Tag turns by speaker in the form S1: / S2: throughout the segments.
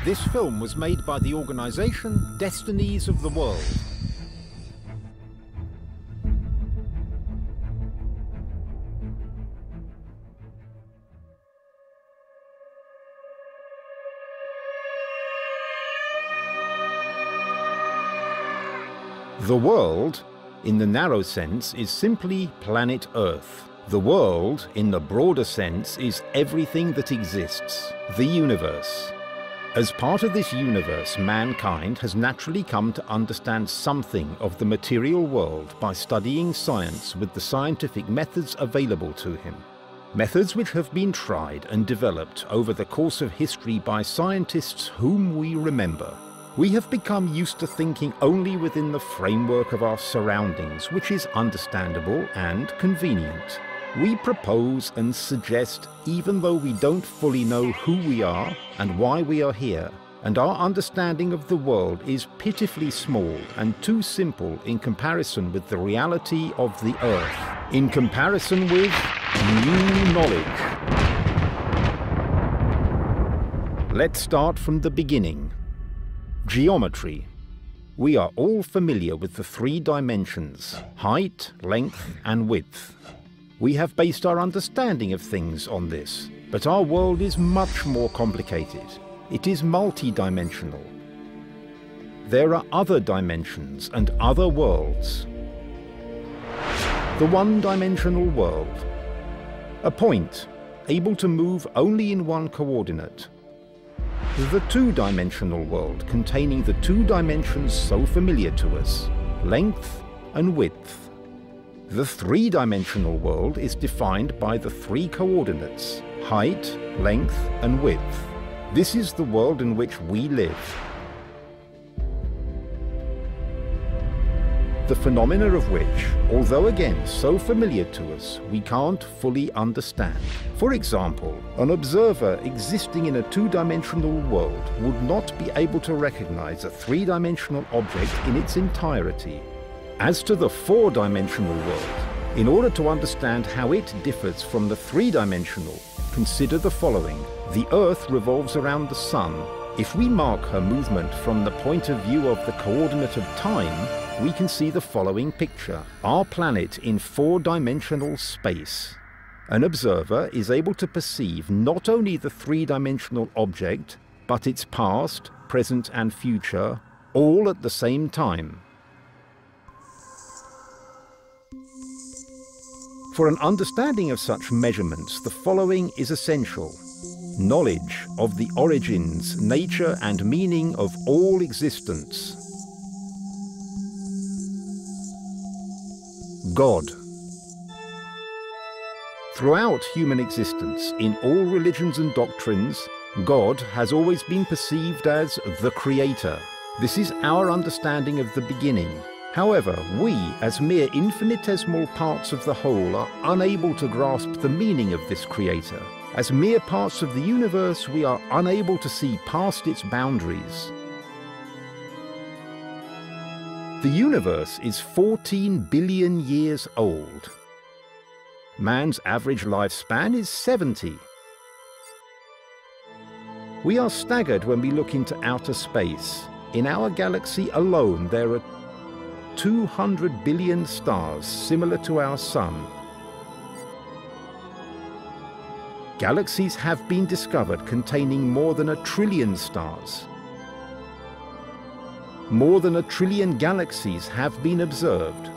S1: This film was made by the organization Destinies of the World. The world, in the narrow sense, is simply planet Earth. The world, in the broader sense, is everything that exists, the universe. As part of this universe, mankind has naturally come to understand something of the material world by studying science with the scientific methods available to him. Methods which have been tried and developed over the course of history by scientists whom we remember. We have become used to thinking only within the framework of our surroundings, which is understandable and convenient. We propose and suggest even though we don't fully know who we are and why we are here, and our understanding of the world is pitifully small and too simple in comparison with the reality of the Earth, in comparison with new knowledge. Let's start from the beginning. Geometry. We are all familiar with the three dimensions: height, length, and width. We have based our understanding of things on this, but our world is much more complicated. It is multi-dimensional. There are other dimensions and other worlds. The one-dimensional world. A point, able to move only in one coordinate. The two-dimensional world, containing the two dimensions so familiar to us, length and width. The three-dimensional world is defined by the three coordinates, height, length, and width. This is the world in which we live. The phenomena of which, although again so familiar to us, we can't fully understand. For example, an observer existing in a two-dimensional world would not be able to recognize a three-dimensional object in its entirety. As to the four-dimensional world, in order to understand how it differs from the three-dimensional, consider the following. The Earth revolves around the Sun. If we mark her movement from the point of view of the coordinate of time, we can see the following picture: our planet in four-dimensional space. An observer is able to perceive not only the three-dimensional object, but its past, present, and future, all at the same time. For an understanding of such measurements, the following is essential: knowledge of the origins, nature, and meaning of all existence. God. Throughout human existence, in all religions and doctrines, God has always been perceived as the Creator. This is our understanding of the beginning. However, we, as mere infinitesimal parts of the whole, are unable to grasp the meaning of this Creator. As mere parts of the universe, we are unable to see past its boundaries. The universe is 14 billion years old. Man's average lifespan is 70. We are staggered when we look into outer space. In our galaxy alone, there are 200 billion stars similar to our Sun. Galaxies have been discovered containing more than 1 trillion stars. More than 1 trillion galaxies have been observed.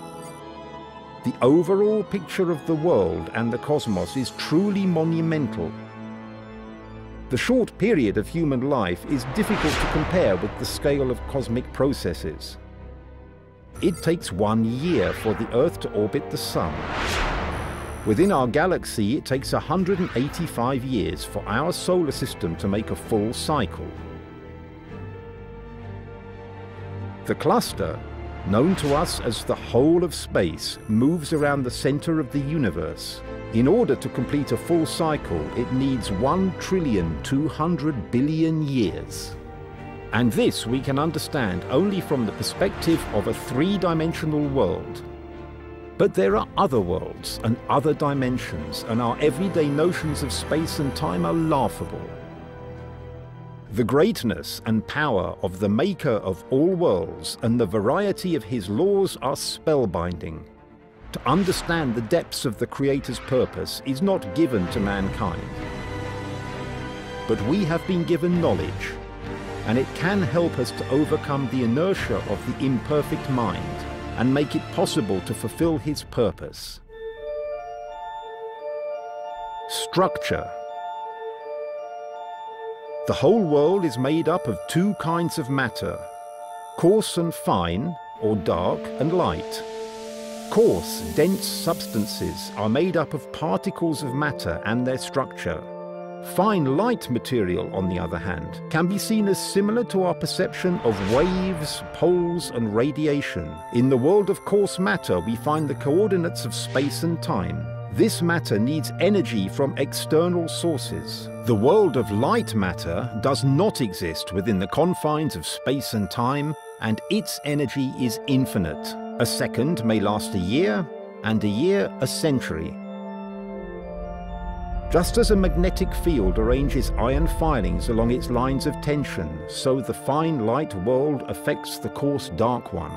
S1: The overall picture of the world and the cosmos is truly monumental. The short period of human life is difficult to compare with the scale of cosmic processes. It takes 1 year for the Earth to orbit the Sun. Within our galaxy, it takes 185 years for our solar system to make a full cycle. The cluster, known to us as the whole of space, moves around the center of the universe. In order to complete a full cycle, it needs 1,200 billion years. And this we can understand only from the perspective of a three-dimensional world. But there are other worlds and other dimensions, and our everyday notions of space and time are laughable. The greatness and power of the Maker of all worlds and the variety of his laws are spellbinding. To understand the depths of the Creator's purpose is not given to mankind. But we have been given knowledge, and it can help us to overcome the inertia of the imperfect mind and make it possible to fulfill his purpose. Structure. The whole world is made up of two kinds of matter, coarse and fine, or dark and light. Coarse, dense substances are made up of particles of matter and their structure. Fine, light material, on the other hand, can be seen as similar to our perception of waves, poles, and radiation. In the world of coarse matter, we find the coordinates of space and time. This matter needs energy from external sources. The world of light matter does not exist within the confines of space and time, and its energy is infinite. A second may last a year, and a year a century. Just as a magnetic field arranges iron filings along its lines of tension, so the fine light world affects the coarse dark one.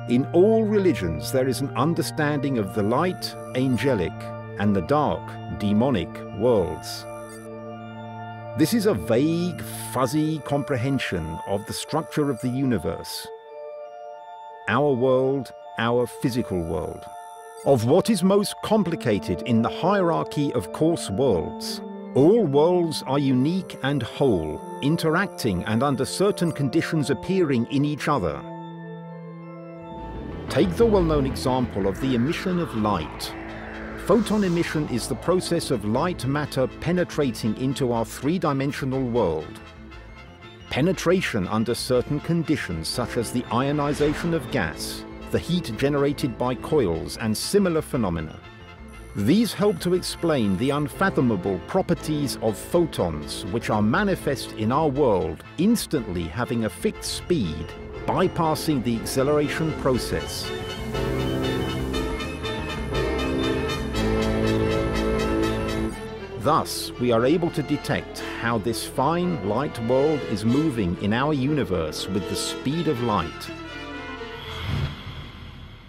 S1: In all religions, there is an understanding of the light, angelic, and the dark, demonic worlds. This is a vague, fuzzy comprehension of the structure of the universe, our world, our physical world, of what is most complicated in the hierarchy of coarse worlds. All worlds are unique and whole, interacting and under certain conditions appearing in each other. Take the well-known example of the emission of light. Photon emission is the process of light matter penetrating into our three-dimensional world. Penetration under certain conditions, such as the ionization of gas, the heat generated by coils, and similar phenomena. These help to explain the unfathomable properties of photons, which are manifest in our world, instantly having a fixed speed, bypassing the acceleration process. Thus, we are able to detect how this fine light world is moving in our universe with the speed of light.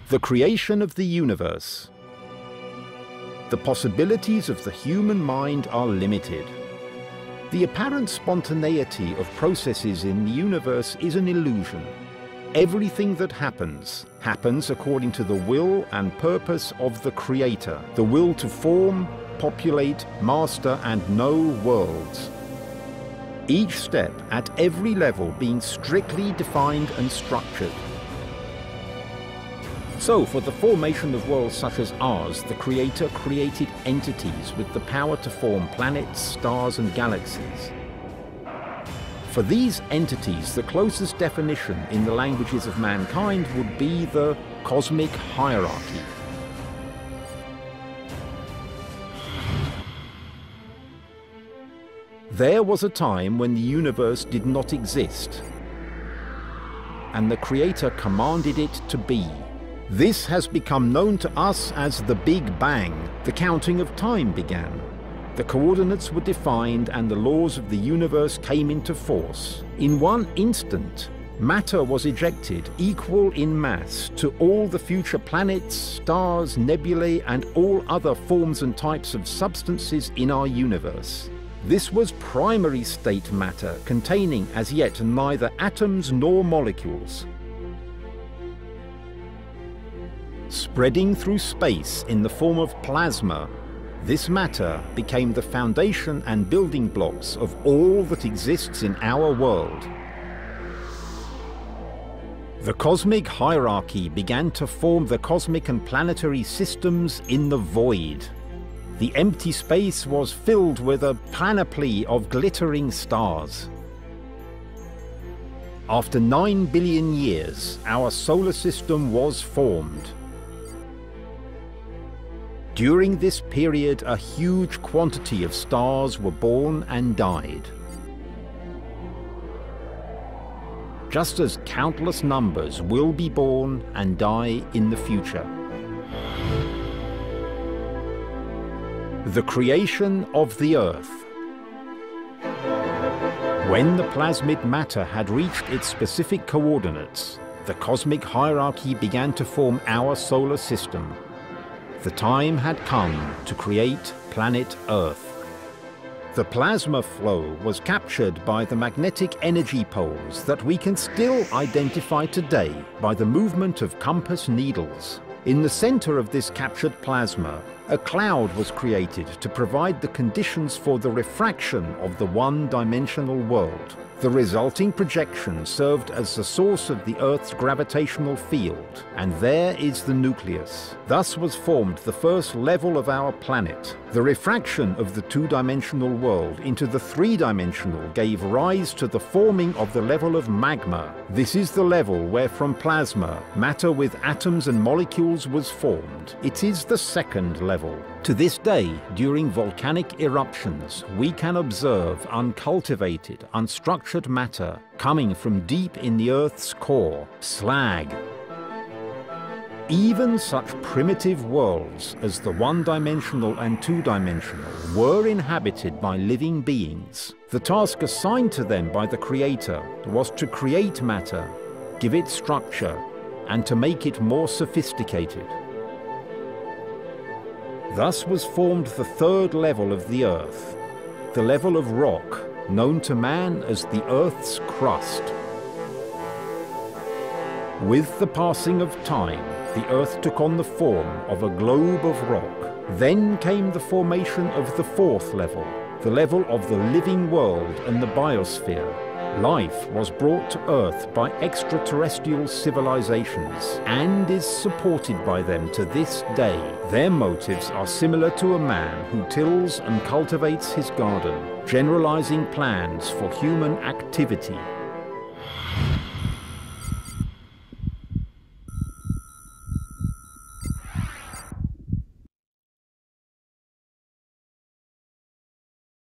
S1: The creation of the universe. The possibilities of the human mind are limited. The apparent spontaneity of processes in the universe is an illusion. Everything that happens, happens according to the will and purpose of the Creator, the will to form, populate, master, and know worlds. Each step at every level being strictly defined and structured. So, for the formation of worlds such as ours, the Creator created entities with the power to form planets, stars, and galaxies. For these entities, the closest definition in the languages of mankind would be the cosmic hierarchy. There was a time when the universe did not exist, and the Creator commanded it to be. This has become known to us as the Big Bang. The counting of time began. The coordinates were defined and the laws of the universe came into force. In one instant, matter was ejected, equal in mass to all the future planets, stars, nebulae, and all other forms and types of substances in our universe. This was primary state matter, containing as yet neither atoms nor molecules. Spreading through space in the form of plasma, this matter became the foundation and building blocks of all that exists in our world. The cosmic hierarchy began to form the cosmic and planetary systems in the void. The empty space was filled with a panoply of glittering stars. After 9 billion years, our solar system was formed. During this period, a huge quantity of stars were born and died. Just as countless numbers will be born and die in the future. The creation of the Earth. When the plasmid matter had reached its specific coordinates, the cosmic hierarchy began to form our solar system. The time had come to create planet Earth. The plasma flow was captured by the magnetic energy poles that we can still identify today by the movement of compass needles. In the center of this captured plasma, a cloud was created to provide the conditions for the refraction of the one-dimensional world. The resulting projection served as the source of the Earth's gravitational field, and there is the nucleus. Thus was formed the first level of our planet. The refraction of the two-dimensional world into the three-dimensional gave rise to the forming of the level of magma. This is the level where from plasma, matter with atoms and molecules was formed. It is the second level. To this day, during volcanic eruptions, we can observe uncultivated, unstructured matter coming from deep in the Earth's core, slag. Even such primitive worlds as the one-dimensional and two-dimensional were inhabited by living beings. The task assigned to them by the Creator was to create matter, give it structure, and to make it more sophisticated. Thus was formed the third level of the Earth, the level of rock, known to man as the Earth's crust. With the passing of time, the Earth took on the form of a globe of rock. Then came the formation of the fourth level, the level of the living world and the biosphere. Life was brought to Earth by extraterrestrial civilizations and is supported by them to this day. Their motives are similar to a man who tills and cultivates his garden, generalizing plans for human activity.